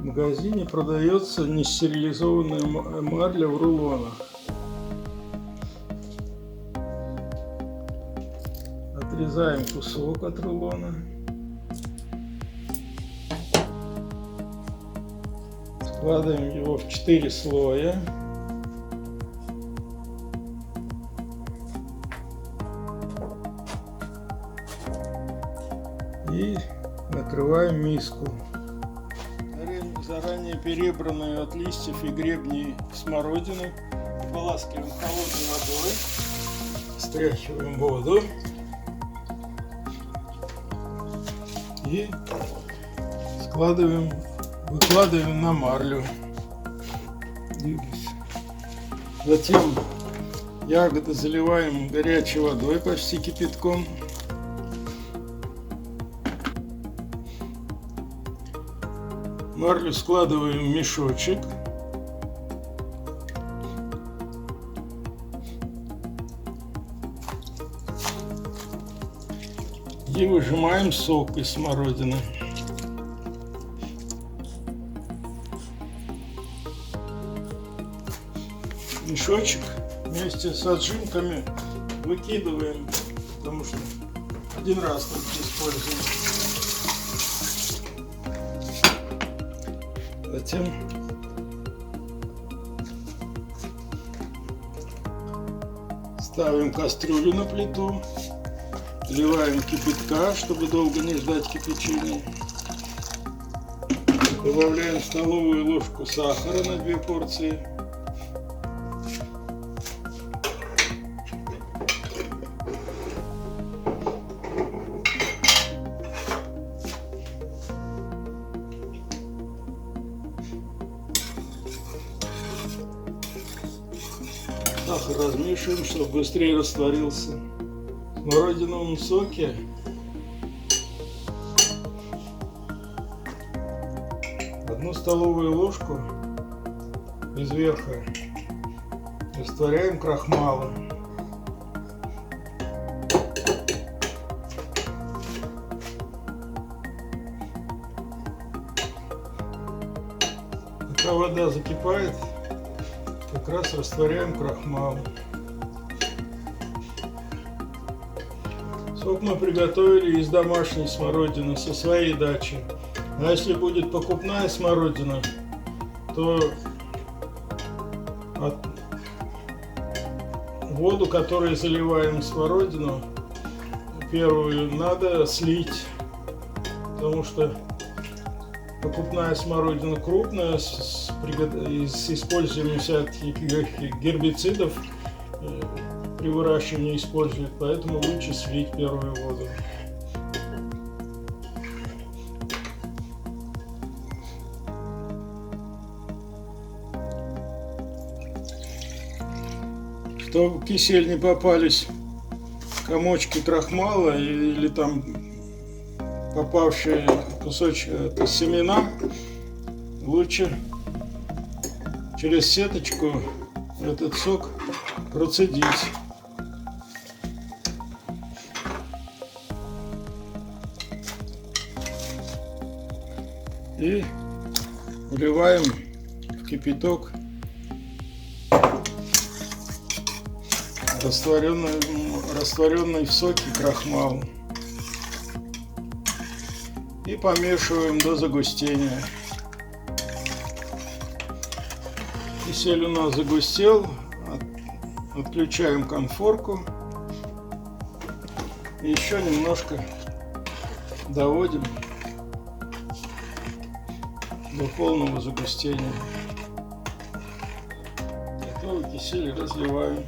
В магазине продается нестерилизованная марля в рулонах. Отрезаем кусок от рулона. Складываем его в 4 слоя. И накрываем миску. Заранее перебранную от листьев и гребней смородину ополаскиваем холодной водой, стряхиваем воду и выкладываем на марлю. Затем ягоды заливаем горячей водой, почти кипятком. Марлю складываем в мешочек. И выжимаем сок из смородины. Мешочек вместе с отжимками выкидываем, потому что один раз только используем. Затем ставим кастрюлю на плиту, вливаем кипятка, чтобы долго не ждать кипячения. Добавляем столовую ложку сахара на 2 порции. Сахар размешиваем, чтобы быстрее растворился. В смородиновом соке одну столовую ложку из верха растворяем крахмала. Пока вода закипает, как раз растворяем крахмал. Сок мы приготовили из домашней смородины, со своей дачи. А если будет покупная смородина, то воду, которой заливаем смородину, первую надо слить, потому что покупная смородина крупная, с использованием всяких гербицидов при выращивании используют, поэтому лучше слить первую воду. Чтобы в кисель не попались комочки крахмала или там попавшие кусочки семена, лучше через сеточку этот сок процедить. И вливаем в кипяток растворенный в соке крахмал и помешиваем до загустения. Кисель у нас загустел, отключаем конфорку и еще немножко доводим до полного загустения. Готовый кисель разливаем.